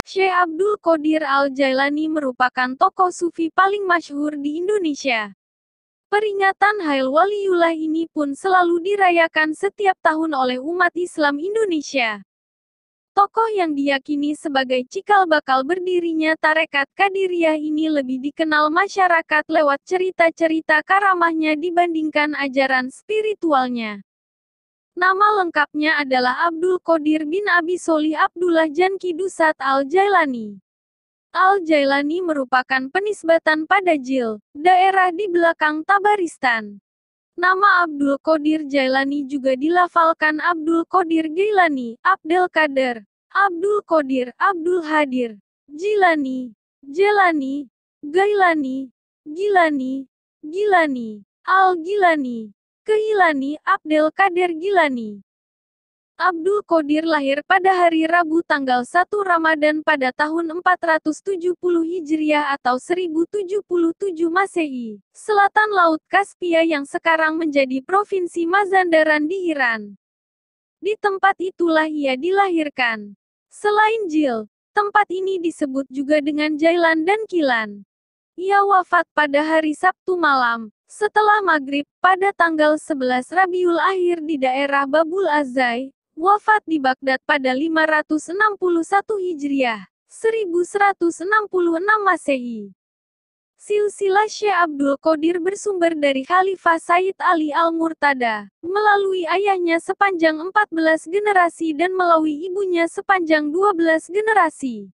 Syekh Abdul Qadir Al-Jailani merupakan tokoh sufi paling masyhur di Indonesia. Peringatan Hail Waliullah ini pun selalu dirayakan setiap tahun oleh umat Islam Indonesia. Tokoh yang diyakini sebagai cikal bakal berdirinya Tarekat Qadiriyah ini lebih dikenal masyarakat lewat cerita-cerita karamahnya dibandingkan ajaran spiritualnya. Nama lengkapnya adalah Abdul Qadir bin Abi Sholih Abdullah Janki Dusat Al-Jailani. Al-Jailani merupakan penisbatan pada Jil, daerah di belakang Tabaristan. Nama Abdul Qadir Jailani juga dilafalkan Abdul Qadir Gailani, Abdel Kader, Abdul Qadir, Abdul Hadir, Jilani, Jelani, Gailani, Gilani, Gilani, Al-Gilani, Keilani, Abdel Kader Gilani. Abdul Qadir lahir pada hari Rabu tanggal 1 Ramadan pada tahun 470 Hijriah atau 1077 Masehi, selatan Laut Kaspia yang sekarang menjadi Provinsi Mazandaran di Iran. Di tempat itulah ia dilahirkan. Selain Jil, tempat ini disebut juga dengan Jailan dan Kilan. Ia wafat pada hari Sabtu malam, setelah maghrib, pada tanggal 11 Rabiul Akhir di daerah Babul Azai. Wafat di Baghdad pada 561 Hijriah, 1166 Masehi. Silsilah Syekh Abdul Qadir bersumber dari Khalifah Sayyid Ali Al-Murtada, melalui ayahnya sepanjang 14 generasi dan melalui ibunya sepanjang 12 generasi.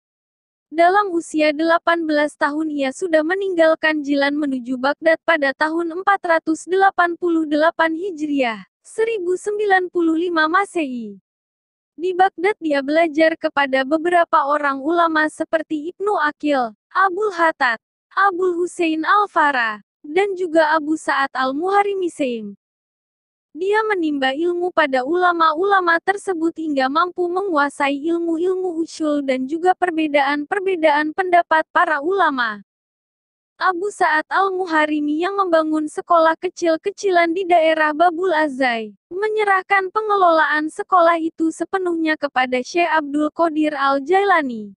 Dalam usia 18 tahun ia sudah meninggalkan Jilan menuju Baghdad pada tahun 488 Hijriah. 1095 Masehi. Di Baghdad dia belajar kepada beberapa orang ulama seperti Ibnu Aqil, Abul Khattab, Abul Husain Al-Farah, dan juga Abu Sa'ad Al-Muharrimisaim. Dia menimba ilmu pada ulama-ulama tersebut hingga mampu menguasai ilmu-ilmu usul dan juga perbedaan-perbedaan pendapat para ulama. Abu Sa'ad Al-Muharrimi yang membangun sekolah kecil-kecilan di daerah Babul Azai, menyerahkan pengelolaan sekolah itu sepenuhnya kepada Syekh Abdul Qadir Al-Jailani.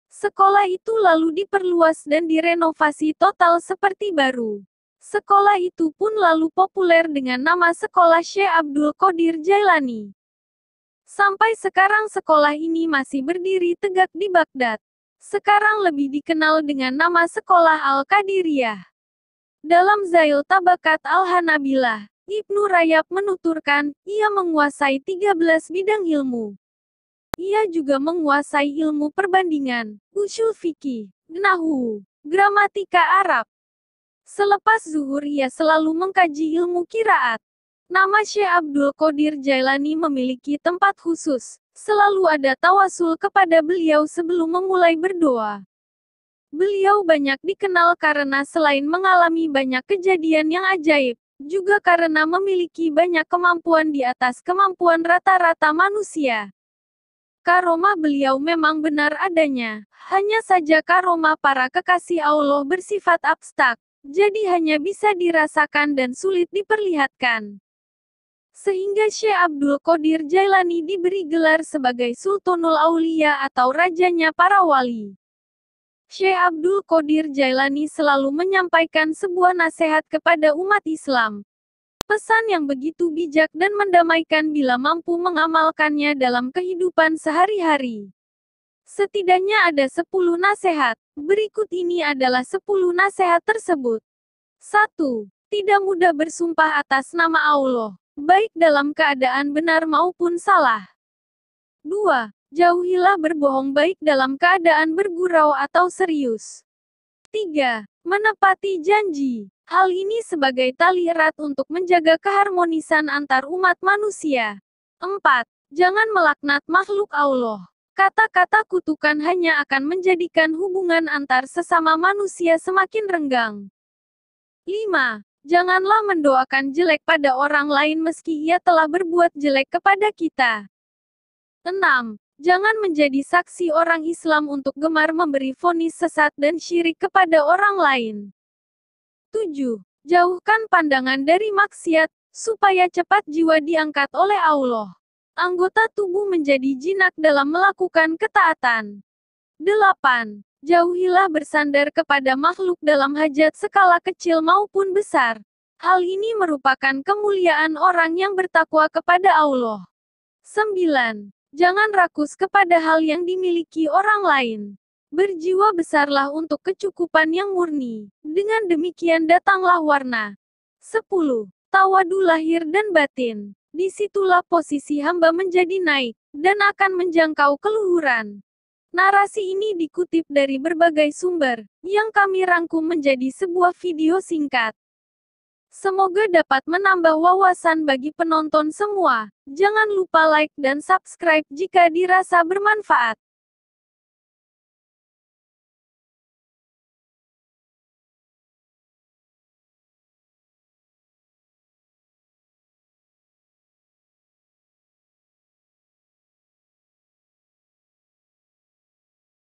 Sekolah itu lalu diperluas dan direnovasi total seperti baru. Sekolah itu pun lalu populer dengan nama Sekolah Syekh Abdul Qadir Jailani. Sampai sekarang sekolah ini masih berdiri tegak di Baghdad. Sekarang lebih dikenal dengan nama Sekolah Al-Qadiriyah. Dalam Zail Tabakat Al-Hanabilah, Ibnu Rajab menuturkan, ia menguasai 13 bidang ilmu. Ia juga menguasai ilmu perbandingan, usul fikih, nahwu, gramatika Arab. Selepas zuhur ia selalu mengkaji ilmu qiraat. Nama Syekh Abdul Qadir Jailani memiliki tempat khusus. Selalu ada tawasul kepada beliau sebelum memulai berdoa. Beliau banyak dikenal karena selain mengalami banyak kejadian yang ajaib, juga karena memiliki banyak kemampuan di atas kemampuan rata-rata manusia. Karomah beliau memang benar adanya, hanya saja karomah para kekasih Allah bersifat abstrak, jadi hanya bisa dirasakan dan sulit diperlihatkan. Sehingga Syekh Abdul Qadir Jailani diberi gelar sebagai Sultanul Aulia atau rajanya para wali. Syekh Abdul Qadir Jailani selalu menyampaikan sebuah nasihat kepada umat Islam. Pesan yang begitu bijak dan mendamaikan bila mampu mengamalkannya dalam kehidupan sehari-hari. Setidaknya ada 10 nasihat. Berikut ini adalah 10 nasihat tersebut. 1. Tidak mudah bersumpah atas nama Allah, baik dalam keadaan benar maupun salah. 2. Jauhilah berbohong baik dalam keadaan bergurau atau serius. 3. Menepati janji. Hal ini sebagai tali erat untuk menjaga keharmonisan antar umat manusia. 4. Jangan melaknat makhluk Allah. Kata-kata kutukan hanya akan menjadikan hubungan antar sesama manusia semakin renggang. 5. Janganlah mendoakan jelek pada orang lain meski ia telah berbuat jelek kepada kita. 6. Jangan menjadi saksi orang Islam untuk gemar memberi vonis sesat dan syirik kepada orang lain. 7. Jauhkan pandangan dari maksiat, supaya cepat jiwa diangkat oleh Allah. Anggota tubuh menjadi jinak dalam melakukan ketaatan. 8. Jauhilah bersandar kepada makhluk dalam hajat skala kecil maupun besar. Hal ini merupakan kemuliaan orang yang bertakwa kepada Allah. 9. Jangan rakus kepada hal yang dimiliki orang lain. Berjiwa besarlah untuk kecukupan yang murni. Dengan demikian datanglah warna. 10. Tawadu lahir dan batin. Disitulah posisi hamba menjadi naik, dan akan menjangkau keluhuran. Narasi ini dikutip dari berbagai sumber, yang kami rangkum menjadi sebuah video singkat. Semoga dapat menambah wawasan bagi penonton semua. Jangan lupa like dan subscribe jika dirasa bermanfaat.